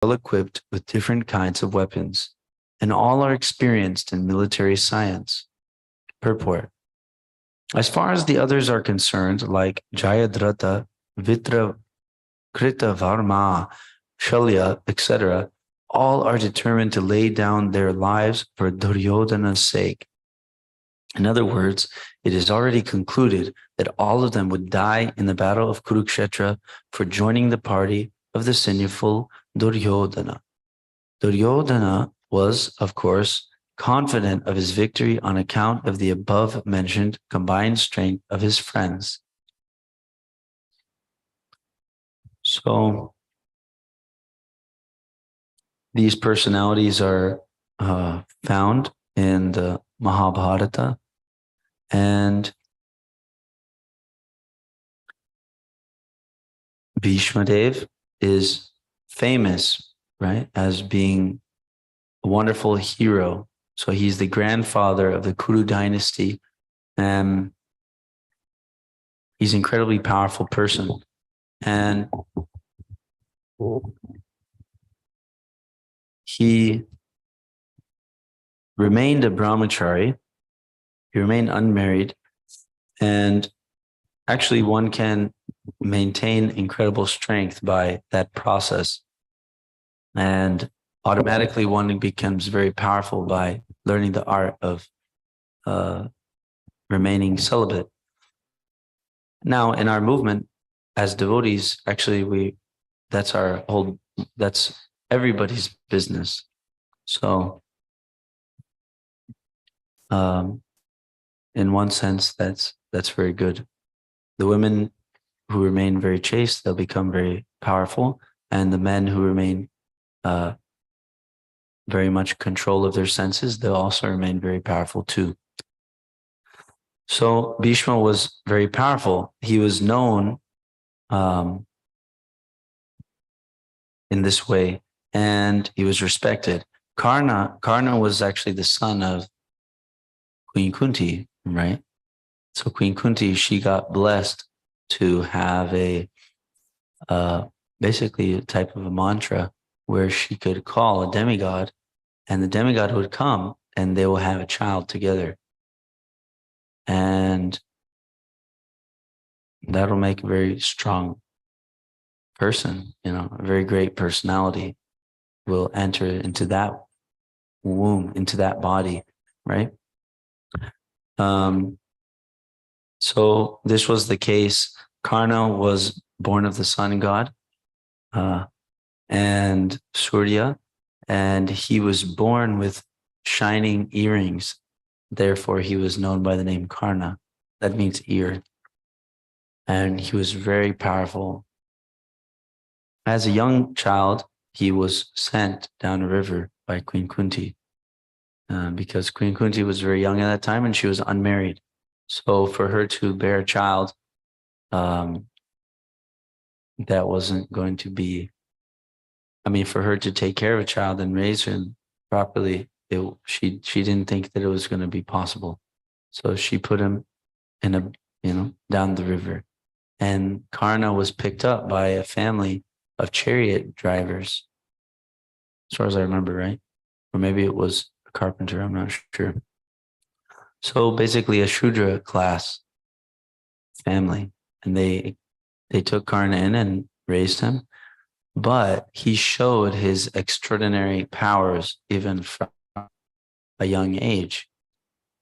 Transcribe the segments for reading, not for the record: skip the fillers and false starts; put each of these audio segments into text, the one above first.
well equipped with different kinds of weapons, and all are experienced in military science. Purport. As far as the others are concerned, like Jayadratha, Vitra, Kritavarma, Shalya, etc., all are determined to lay down their lives for Duryodhana's sake. In other words, it is already concluded that all of them would die in the battle of Kurukshetra for joining the party of the sinful Duryodhana. Duryodhana was, of course, confident of his victory on account of the above-mentioned combined strength of his friends. So, these personalities are found in the Mahabharata, and Bhishma Dev is famous, right, as being a wonderful hero. So he's the grandfather of the Kuru dynasty, and he's an incredibly powerful person. And he remained a brahmachari. He remained unmarried, and actually one can maintain incredible strength by that process. And automatically one becomes very powerful by learning the art of remaining celibate. Now, in our movement, as devotees, actually that's everybody's business. So in one sense, that's very good. The women who remain very chaste, they'll become very powerful, and the men who remain very much control of their senses, they'll also remain very powerful too. So Bhishma was very powerful. He was known in this way, and he was respected. Karna was actually the son of Queen Kunti, right? So Queen Kunti, she got blessed to have basically a type of a mantra where she could call a demigod, and the demigod would come and they will have a child together. And that'll make a very strong person, a very great personality will enter into that womb, into that body, right? So this was the case. Karna was born of the sun god and Surya, and he was born with shining earrings. Therefore, he was known by the name Karna. That means ear. And he was very powerful. As a young child, he was sent down a river by Queen Kunti because Queen Kunti was very young at that time and she was unmarried. So for her to bear a child, that wasn't going to be, for her to take care of a child and raise him properly, she didn't think that it was going to be possible. So she put him in down the river. And Karna was picked up by a family of chariot drivers, as far as I remember, right? Or maybe it was a carpenter, I'm not sure. So basically a Shudra class family. And they took Karna in and raised him. But he showed his extraordinary powers even from a young age.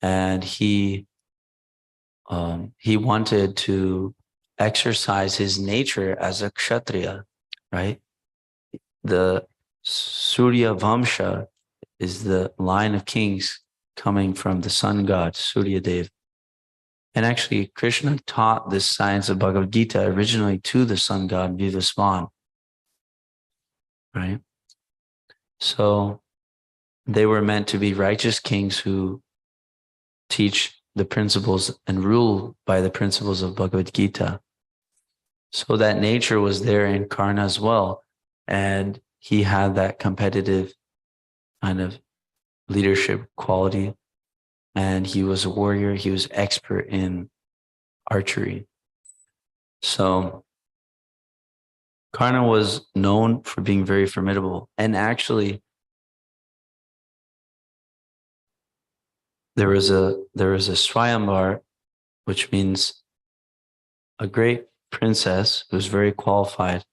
And he wanted to exercise his nature as a kshatriya, right? The Surya Vamsha is the line of kings coming from the sun god, Surya Dev. And actually, Krishna taught this science of Bhagavad Gita originally to the sun god Vivasvan, right? So they were meant to be righteous kings who teach the principles and rule by the principles of Bhagavad Gita. So that nature was there in Karna as well. And he had that competitive kind of leadership quality. And he was a warrior. He was expert in archery. So Karna was known for being very formidable. And actually, there was a Swayamvar, which means a great princess who's very qualified,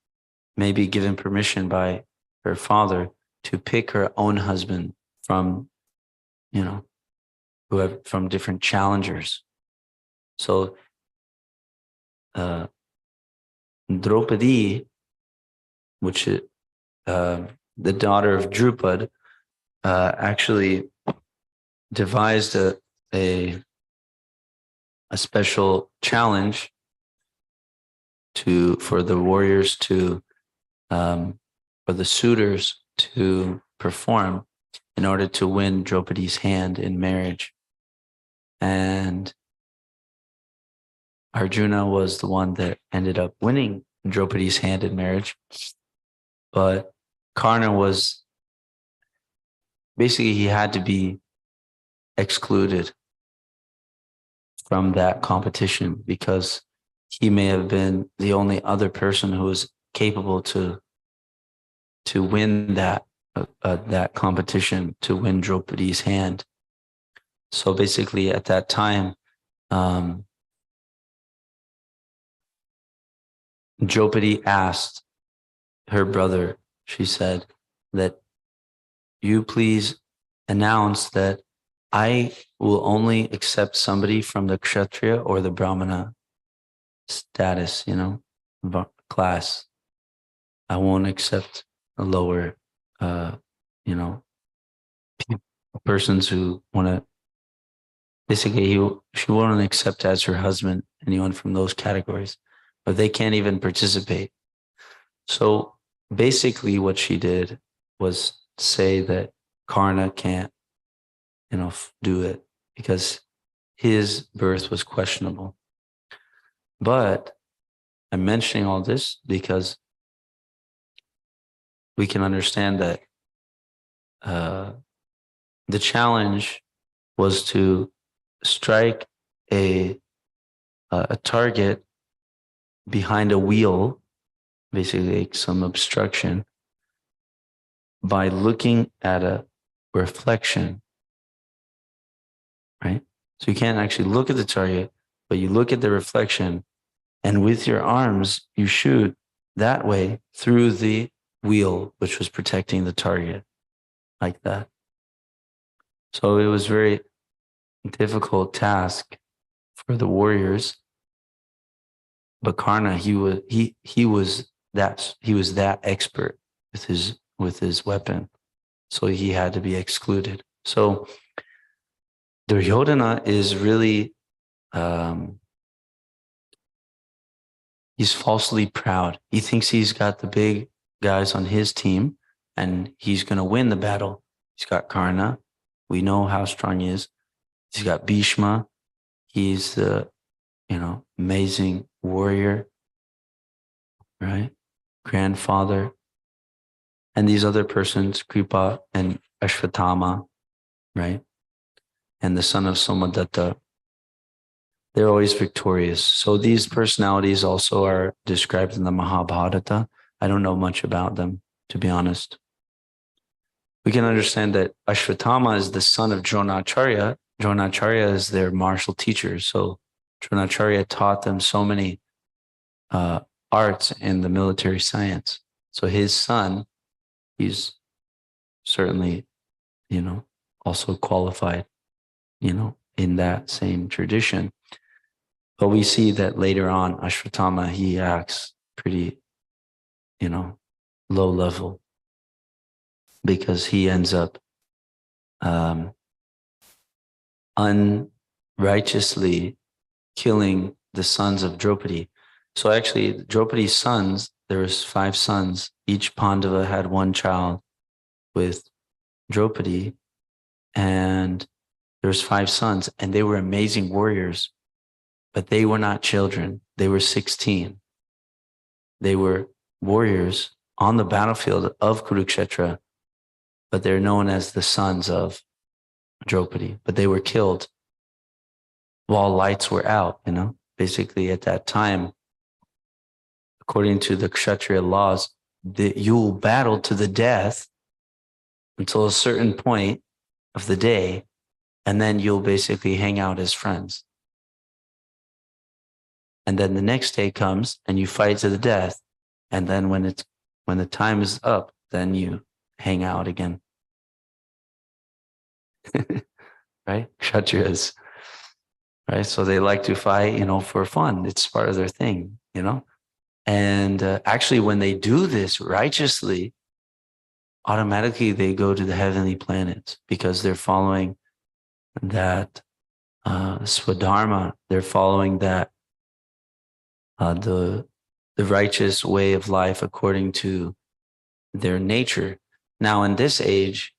maybe given permission by her father to pick her own husband from, whoever, from different challengers. So Draupadi, which is the daughter of Drupad, actually devised a special challenge for the warriors to for the suitors to perform in order to win Draupadi's hand in marriage. And Arjuna was the one that ended up winning Draupadi's hand in marriage. But Karna was basically, he had to be excluded from that competition because he may have been the only other person who was capable to win that competition, to win Draupadi's hand. So basically, at that time, Draupadi asked her brother, she said, that you please announce that I will only accept somebody from the Kshatriya or the Brahmana status, class. I won't accept a lower, persons who want to, basically, she won't accept as her husband anyone from those categories, but they can't even participate. So basically what she did was say that Karna can't, do it because his birth was questionable. But I'm mentioning all this because we can understand that the challenge was to strike a target behind a wheel, basically some obstruction, by looking at a reflection, right? So you can't actually look at the target, but you look at the reflection, and with your arms, you shoot that way through the wheel, which was protecting the target, like that. So it was a very difficult task for the warriors. But Karna, he was that expert with his weapon, so he had to be excluded. So Duryodhana is really he's falsely proud. He thinks he's got the big guys on his team and he's going to win the battle. He's got Karna. We know how strong he is. He's got Bhishma. He's the, amazing warrior, right? Grandfather. And these other persons, Kripa and Ashvatthama, right? And the son of Somadatta, they're always victorious. So these personalities also are described in the Mahabharata. I don't know much about them, to be honest. We can understand that Ashvatthama is the son of Dronacharya. Dronacharya is their martial teacher. So Dronacharya taught them so many arts in the military science. So his son, he's certainly, also qualified, in that same tradition. But we see that later on, Ashvatthama, he acts pretty, low level because he ends up unrighteously killing the sons of Draupadi. So actually, Draupadi's sons, there was 5 sons. Each Pandava had one child with Draupadi, and there's 5 sons, and they were amazing warriors, but they were not children. They were 16. They were warriors on the battlefield of Kurukshetra, but they're known as the sons of Draupadi, but they were killed while lights were out, Basically at that time, according to the Kshatriya laws, that you will battle to the death until a certain point of the day, and then you'll basically hang out as friends. And then the next day comes and you fight to the death. And then when the time is up, then you hang out again. Right? Kshatriyas. Right? So they like to fight, for fun. It's part of their thing, And actually, when they do this righteously, automatically they go to the heavenly planets because they're following that swadharma. They're following that the righteous way of life according to their nature. Now, in this age,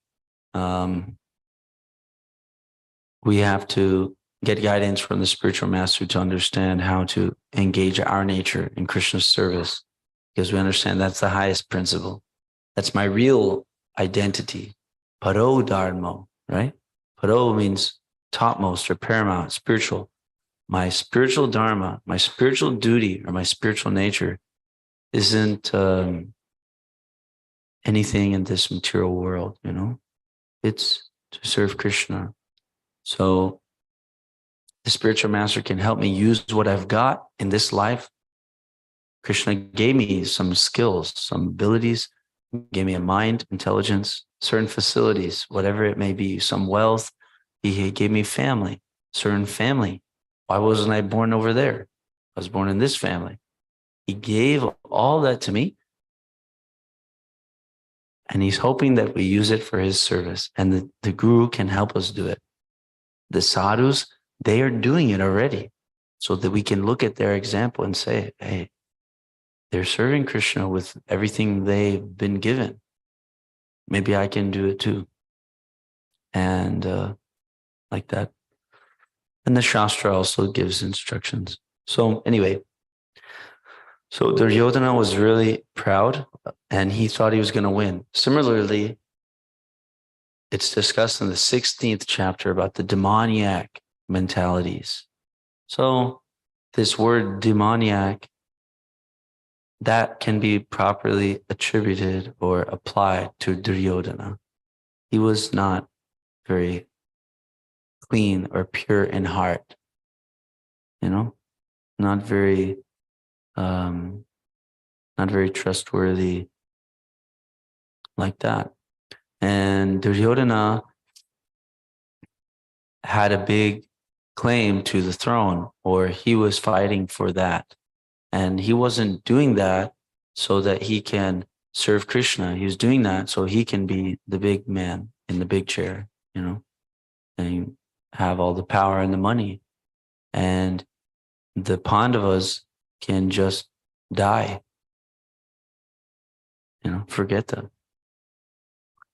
we have to get guidance from the spiritual master to understand how to engage our nature in Krishna's service, because we understand that's the highest principle. That's my real identity. Paro dharma, right? Paro means topmost or paramount, spiritual. My spiritual dharma, my spiritual duty, or my spiritual nature isn't anything in this material world, It's to serve Krishna. So the spiritual master can help me use what I've got in this life. Krishna gave me some skills, some abilities, gave me a mind, intelligence, certain facilities, whatever it may be, some wealth. He gave me family, certain family. Why wasn't I born over there? I was born in this family. He gave all that to me. And he's hoping that we use it for his service. And the guru can help us do it. The sadhus, they are doing it already. So that we can look at their example and say, hey, they're serving Krishna with everything they've been given. Maybe I can do it too. And like that. And the Shastra also gives instructions. So anyway, so Duryodhana was really proud and he thought he was going to win. Similarly, it's discussed in the 16th chapter about the demoniac mentalities. So this word demoniac, that can be properly attributed or applied to Duryodhana. He was not very clean or pure in heart, not very trustworthy like that. And Duryodhana had a big claim to the throne, or he was fighting for that. And he wasn't doing that so that he can serve Krishna. He was doing that so he can be the big man in the big chair, and have all the power and the money. And the Pandavas can just die, forget them.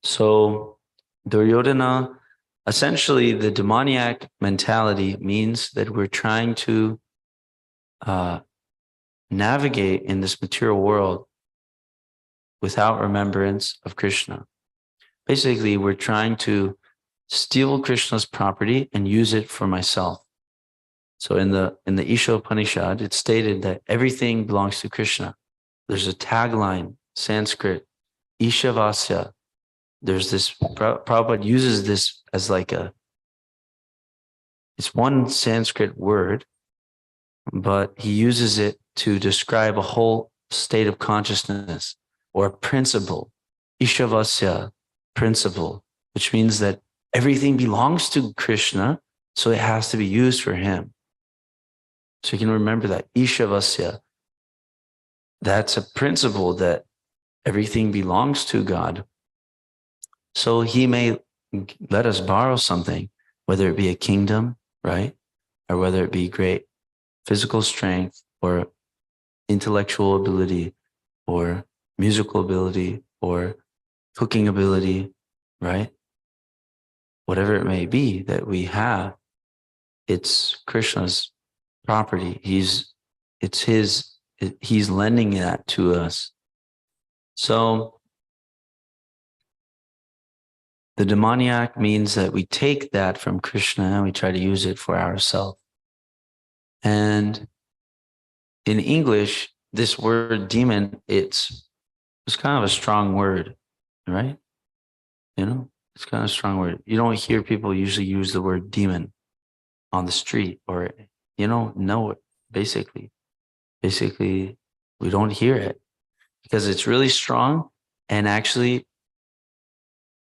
So Duryodhana, essentially the demoniac mentality means that we're trying to navigate in this material world without remembrance of Krishna. Basically, we're trying to steal Krishna's property and use it for myself. So in the Isha Upanishad, it's stated that everything belongs to Krishna. There's a tagline, Sanskrit, Ishavasya. There's this, Prabhupada uses this as it's one Sanskrit word, but he uses it to describe a whole state of consciousness or a principle, Ishavasya, principle, which means that everything belongs to Krishna, so it has to be used for him. So you can remember that, Ishavasya. That's a principle that everything belongs to God. So he may let us borrow something, whether it be a kingdom, right? Or whether it be great physical strength or intellectual ability or musical ability or cooking ability, right? Whatever it may be that we have, it's Krishna's property. He's lending that to us. So the demoniac means that we take that from Krishna and we try to use it for ourselves. And in English, this word demon, it's kind of a strong word, right? You know, it's kind of a strong word. You don't hear people usually use the word demon on the street, or you don't know it. Basically, we don't hear it because it's really strong. And actually,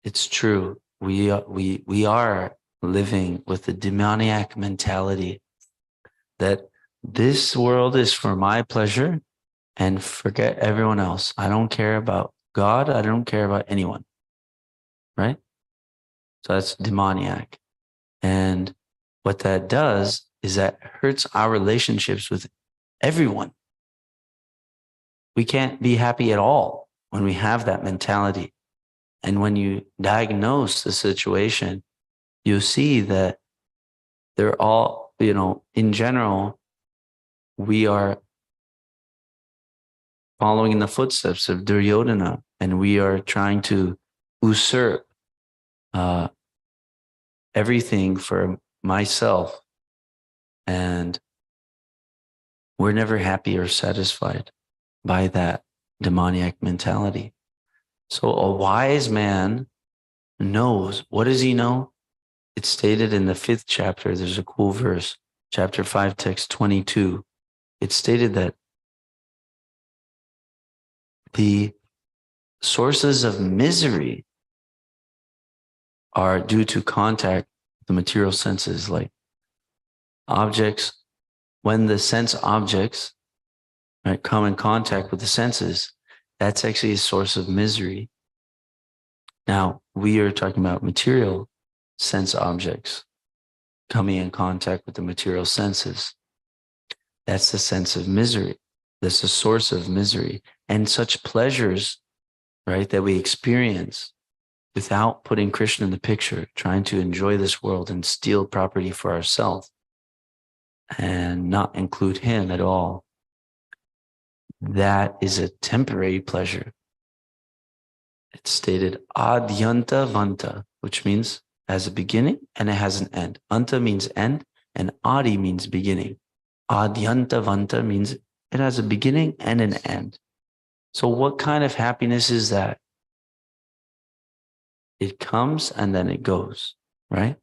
it's true. We are living with the demoniac mentality that this world is for my pleasure and forget everyone else. I don't care about God. I don't care about anyone. Right? So that's demoniac. And what that does is that hurts our relationships with everyone. We can't be happy at all when we have that mentality. And when you diagnose the situation, you see that they're all, in general, we are following in the footsteps of Duryodhana, and we are trying to usurp everything for myself. And we're never happy or satisfied by that demoniac mentality. So a wise man knows. What does he know? It's stated in the 5th chapter. There's a cool verse, chapter 5, text 22. It's stated that the sources of misery are due to contact with the material senses, like objects. When the sense objects, right, come in contact with the senses, that's actually a source of misery. Now, we are talking about material sense objects coming in contact with the material senses. That's the sense of misery. That's the source of misery. And such pleasures, right, that we experience without putting Krishna in the picture, trying to enjoy this world and steal property for ourselves and not include him at all. That is a temporary pleasure. It's stated adyanta vanta, which means has a beginning and it has an end. Anta means end and adi means beginning. Adyanta vanta means it has a beginning and an end. So what kind of happiness is that? It comes and then it goes, right?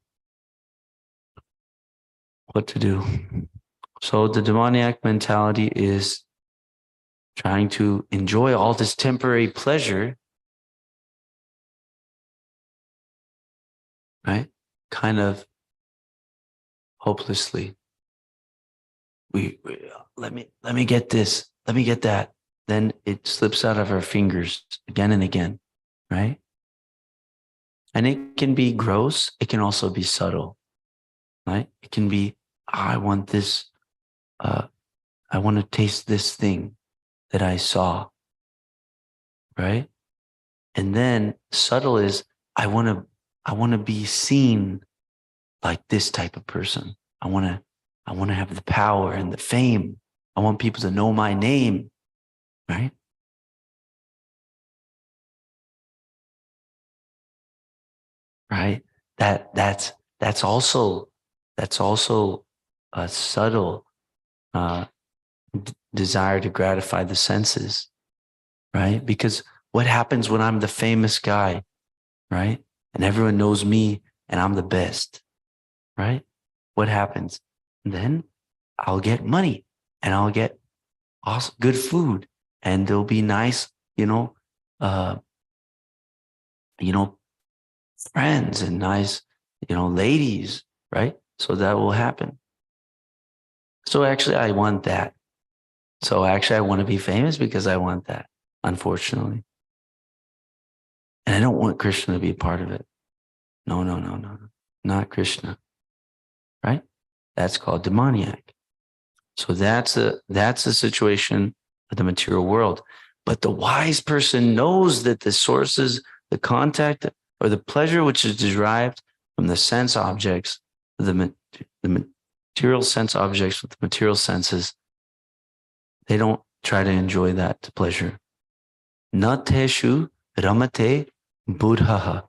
What to do? So the demoniac mentality is trying to enjoy all this temporary pleasure, right? Kind of hopelessly. Let me get this, let me get that. Then it slips out of our fingers again and again, right? And it can be gross. It can also be subtle, right? It can be, I want this, I want to taste this thing that I saw, right? And then subtle is, I want to be seen like this type of person. I want to have the power and the fame. I want people to know my name, right? Right? That's also a subtle desire to gratify the senses, right? Because what happens when I'm the famous guy, right? And everyone knows me and I'm the best, right? What happens? And then I'll get money and I'll get awesome, good food, and there'll be nice, uh, friends and nice, ladies, right? So that will happen. So actually, I want that. So actually, I want to be famous because I want that, unfortunately. And I don't want Krishna to be a part of it. No, not Krishna, right? That's called demoniac. So that's a situation of the material world. But the wise person knows that the sources, the contact, or the pleasure which is derived from the sense objects, the material sense objects with the material senses, they don't try to enjoy that pleasure. Nateshu ramate buddha.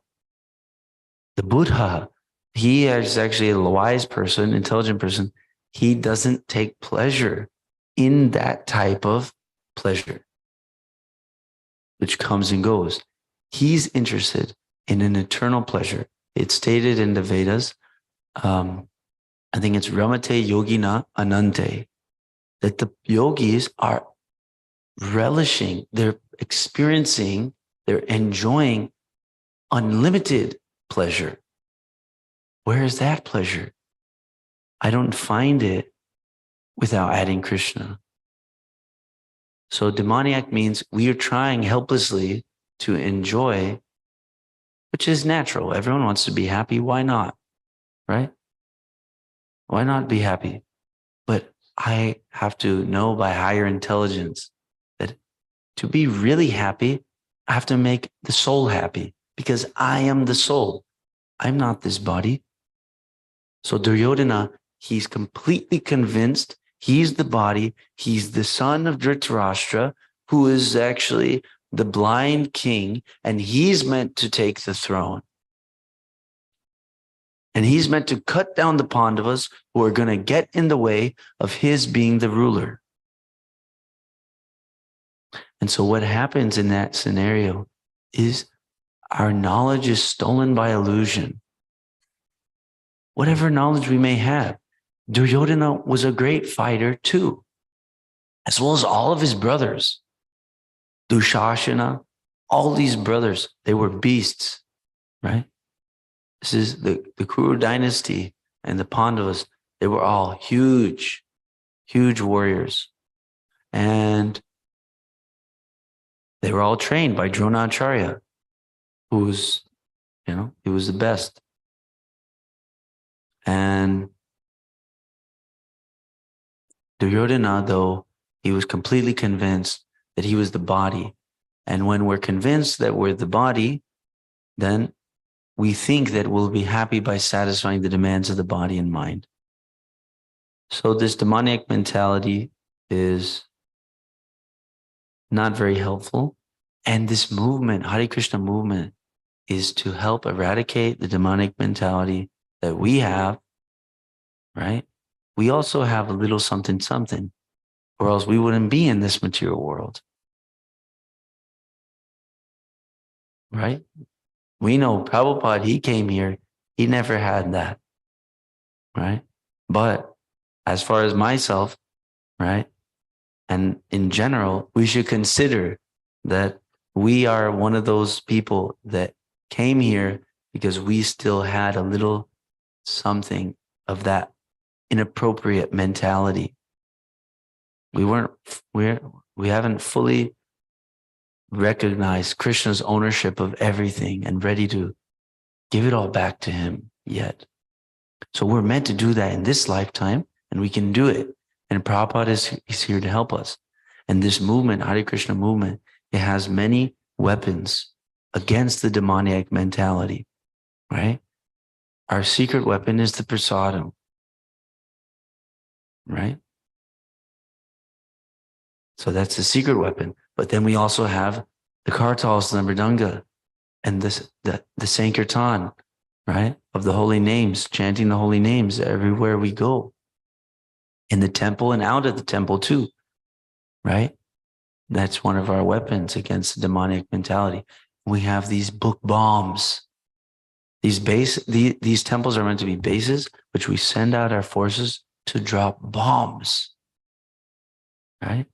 The Buddha, he is actually a wise person, intelligent person. He doesn't take pleasure in that type of pleasure, which comes and goes. He's interested in an eternal pleasure. It's stated in the Vedas, I think it's Ramate Yogina Anante, that the yogis are relishing, they're experiencing, they're enjoying unlimited pleasure. Where is that pleasure? I don't find it without adding Krishna. So demoniac means we are trying helplessly to enjoy, which is natural. Everyone wants to be happy. Why not? Right? Why not be happy? But I have to know by higher intelligence that to be really happy, I have to make the soul happy because I am the soul. I'm not this body. So Duryodhana, he's completely convinced he's the body. He's the son of Dhritarashtra, who is actually the blind king, and he's meant to take the throne. And he's meant to cut down the Pandavas who are going to get in the way of his being the ruler. And so what happens in that scenario is our knowledge is stolen by illusion. Whatever knowledge we may have, Duryodhana was a great fighter too, as well as all of his brothers. Dushashana, all these brothers, they were beasts, right? This is the Kuru dynasty and the Pandavas. They were all huge, huge warriors. And they were all trained by Dronacharya, who was, he was the best. And Duryodhana, though, he was completely convinced that he was the body. And when we're convinced that we're the body, then we think that we'll be happy by satisfying the demands of the body and mind. So this demoniac mentality is not very helpful. And this movement, Hare Krishna movement, is to help eradicate the demonic mentality that we have, right? We also have a little something, something, or else we wouldn't be in this material world, right? We know Prabhupada, he came here, he never had that, right? But as far as myself, right? And in general, we should consider that we are one of those people that came here because we still had a little something of that inappropriate mentality. We haven't fully recognized Krishna's ownership of everything and ready to give it all back to him yet. So we're meant to do that in this lifetime, and we can do it. And Prabhupada is here to help us. And this movement, Hare Krishna movement, it has many weapons against the demoniac mentality, right? Our secret weapon is the prasadam, right? So that's the secret weapon. But then we also have the kartals, the mridanga, and the sankirtan, right? Of the holy names, chanting the holy names everywhere we go. In the temple and out of the temple too, right? That's one of our weapons against the demonic mentality. We have these book bombs. These temples are meant to be bases, which we send out our forces to drop bombs, right?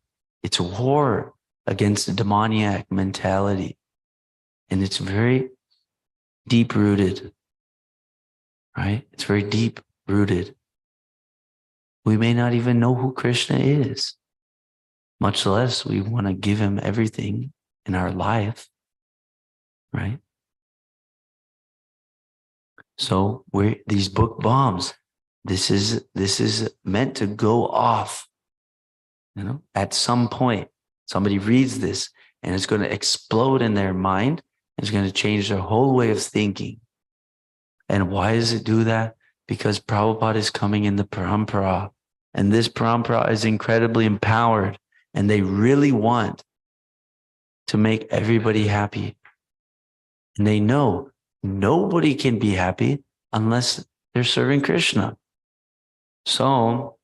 It's a war against the demoniac mentality. And it's very deep rooted, right? It's very deep rooted. We may not even know who Krishna is, much less we want to give him everything in our life, right? So these book bombs, this is meant to go off, at some point. Somebody reads this and it's going to explode in their mind. It's going to change their whole way of thinking. And why does it do that? Because Prabhupada is coming in the parampara. And this parampara is incredibly empowered. And they really want to make everybody happy. And they know nobody can be happy unless they're serving Krishna. So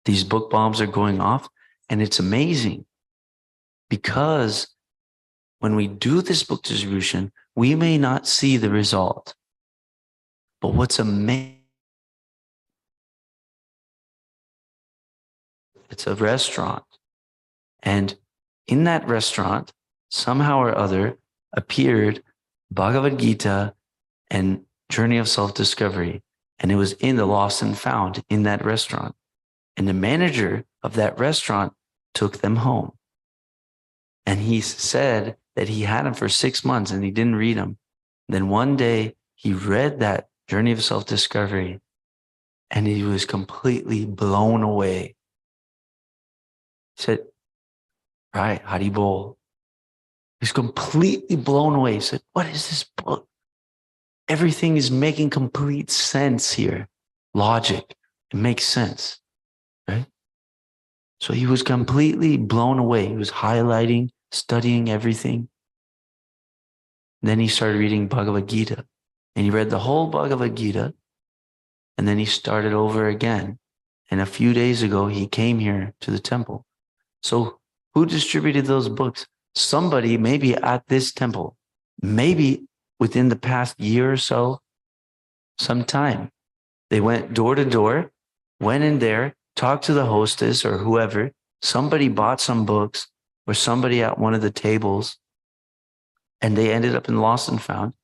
these book bombs are going off, and it's amazing because when we do this book distribution, we may not see the result. But what's amazing, it's a restaurant. And in that restaurant, somehow or other, appeared Bhagavad Gita and Journey of Self-Discovery. And it was in the Lost and Found in that restaurant. And the manager of that restaurant took them home. And he said that he had them for 6 months and he didn't read them. Then one day he read that Journey of Self-Discovery and he was completely blown away. He said, right, Haribol. He's completely blown away. He said, what is this book? Everything is making complete sense here. Logic. It makes sense, right? So he was completely blown away. He was highlighting, studying everything. Then he started reading Bhagavad Gita. And he read the whole Bhagavad Gita. And then he started over again. And a few days ago, he came here to the temple. So who distributed those books? Somebody maybe at this temple, maybe within the past year or so, sometime. They went door to door, went in there, talked to the hostess or whoever. Somebody bought some books or somebody at one of the tables, and they ended up in Lost and Found.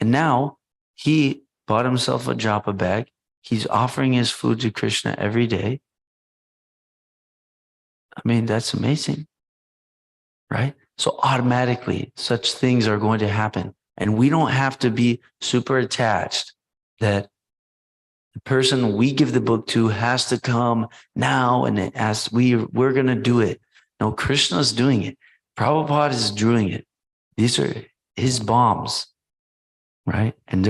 And now he bought himself a japa bag. He's offering his food to Krishna every day. I mean, that's amazing, right? So automatically, such things are going to happen. And we don't have to be super attached that the person we give the book to has to come now and as we're going to do it. No, Krishna's doing it. Prabhupada is doing it. These are his bombs, right? And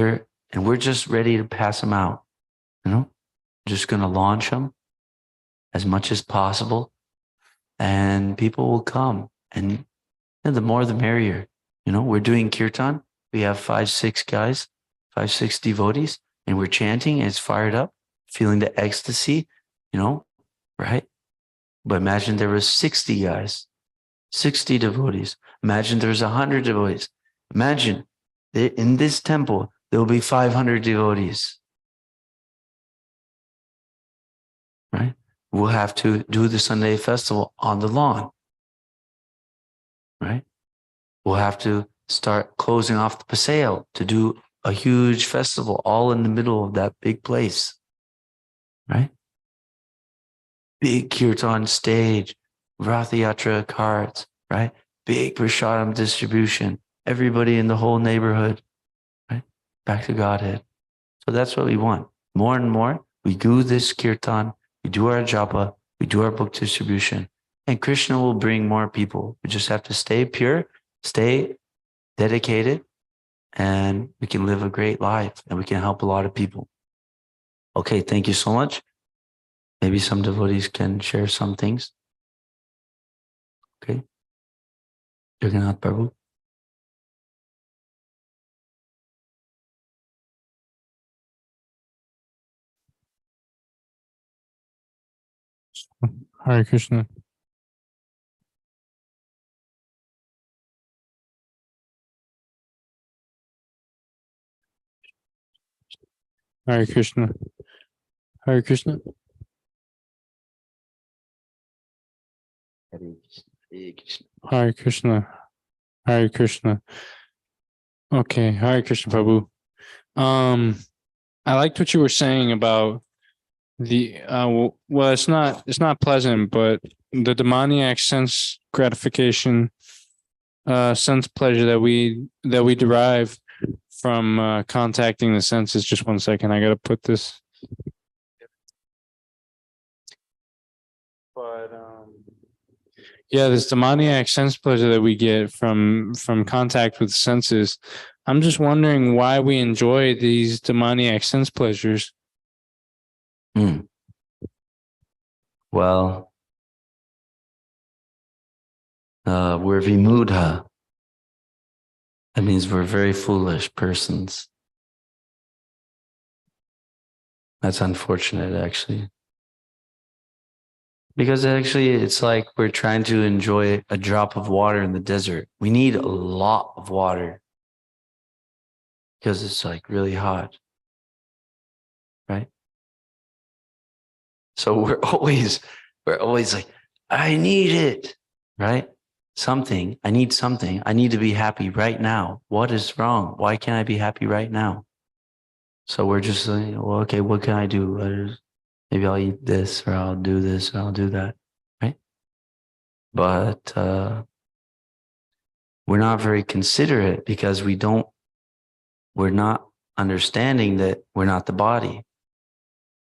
we're just ready to pass them out. You know, just going to launch them as much as possible, and people will come. And the more the merrier. You know, we're doing kirtan. We have 5-6 guys, 5-6 devotees, and we're chanting, and it's fired up, feeling the ecstasy, you know, right? But imagine there was 60 guys, 60 devotees. Imagine there's 100 devotees. Imagine that in this temple, there will be 500 devotees, right? We'll have to do the Sunday festival on the lawn, right? We'll have to start closing off the paseo to do a huge festival all in the middle of that big place, right? Big kirtan stage, Ratha Yatra carts, right? Big prasadam distribution, everybody in the whole neighborhood, right? Back to Godhead. So that's what we want. More and more, we do this kirtan, we do our japa, we do our book distribution, and Krishna will bring more people. We just have to stay pure, stay dedicated, and we can live a great life and we can help a lot of people. Okay, thank you so much. Maybe some devotees can share some things. Okay. Jagannath Prabhu. Hare Krishna. Hare Krishna. Hare Krishna. Hare Krishna. Hare Krishna. Okay, Hare Krishna Prabhu. I liked what you were saying about the well, it's not pleasant, but the demoniac sense gratification, sense pleasure that we derive from contacting the senses. Just 1 second, I gotta put this. But yeah, this demoniac sense pleasure that we get from contact with senses. I'm just wondering why we enjoy these demoniac sense pleasures. Well, we're vimudha. That means we're very foolish persons. That's unfortunate, actually. Because actually, it's like we're trying to enjoy a drop of water in the desert. We need a lot of water because it's like really hot, right? So we're always like, I need it, right? Something, I need something. I need to be happy right now. What is wrong? Why can't I be happy right now? So we're just like, well, okay, what can I do? Maybe I'll eat this or I'll do this or I'll do that, right? But we're not very considerate because we're not understanding that we're not the body.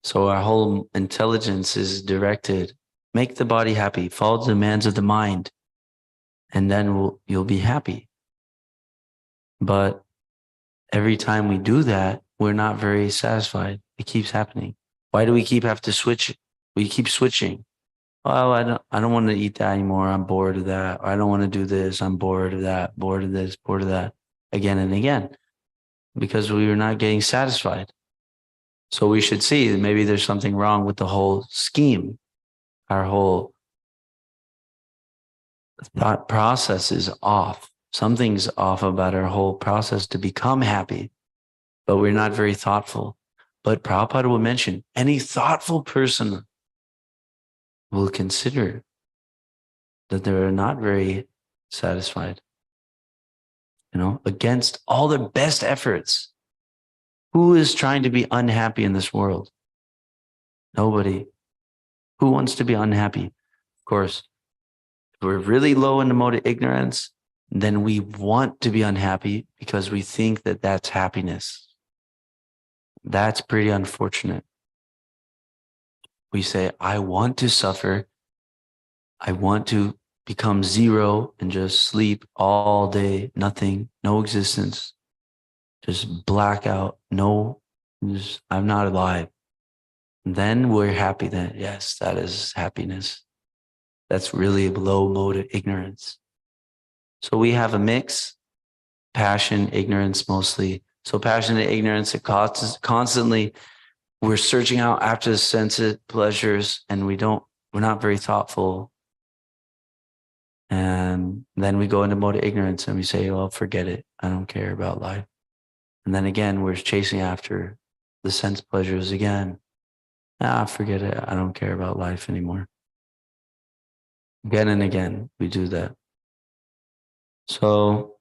So our whole intelligence is directed, make the body happy, follow the demands of the mind, and then you'll be happy. But every time we do that, we're not very satisfied. It keeps happening. Why do we have to switch? We keep switching. Oh, I don't want to eat that anymore. I'm bored of that. Or I don't want to do this. I'm bored of that, bored of this, bored of that, again and again, because we were not getting satisfied. So we should see that maybe there's something wrong with the whole scheme. Our whole thought process is off. Something's off about our whole process to become happy, but we're not very thoughtful. But Prabhupada will mention any thoughtful person will consider that they're not very satisfied, against all their best efforts. Who is trying to be unhappy in this world? Nobody. Who wants to be unhappy? Of course, if we're really low in the mode of ignorance, then we want to be unhappy because we think that that's happiness. That's pretty unfortunate. We say, I want to suffer. I want to become zero and just sleep all day, nothing, no existence, just blackout, I'm not alive. Then we're happy that, yes, that is happiness. That's really low mode of ignorance. So we have a mix, passion, ignorance mostly. So passion and ignorance, it constantly, we're searching out after the sense pleasures and we're not very thoughtful. And then we go into mode of ignorance and we say, well, forget it. I don't care about life. And then again, we're chasing after the sense pleasures again. Forget it. I don't care about life anymore. Again and again, we do that. So,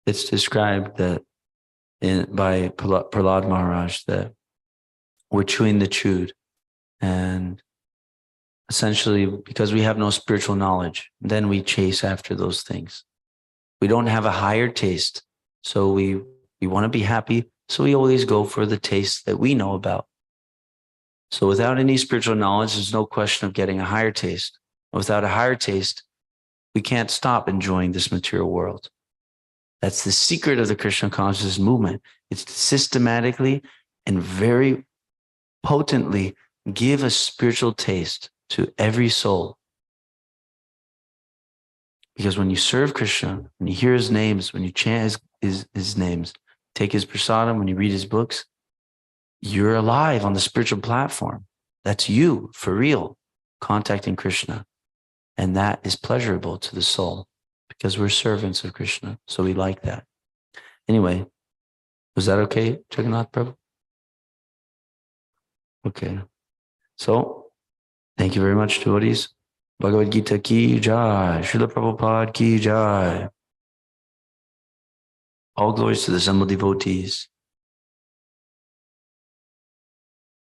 it's described that by Prahlad Maharaj that we're chewing the chewed. And essentially, because we have no spiritual knowledge, then we chase after those things. We don't have a higher taste. So we want to be happy. So we always go for the taste that we know about. So without any spiritual knowledge, there's no question of getting a higher taste. Without a higher taste, we can't stop enjoying this material world. That's the secret of the Krishna consciousness movement. It's to systematically and very potently give a spiritual taste to every soul. Because when you serve Krishna, when you hear his names, when you chant his names, take his prasadam, when you read his books, you're alive on the spiritual platform. That's you, for real, contacting Krishna. And that is pleasurable to the soul because we're servants of Krishna. So we like that. Anyway, was that okay, Jagannath Prabhu? Okay. So, thank you very much, devotees. Bhagavad Gita ki jai. Srila Prabhupada ki jai. All glories to the assembled devotees.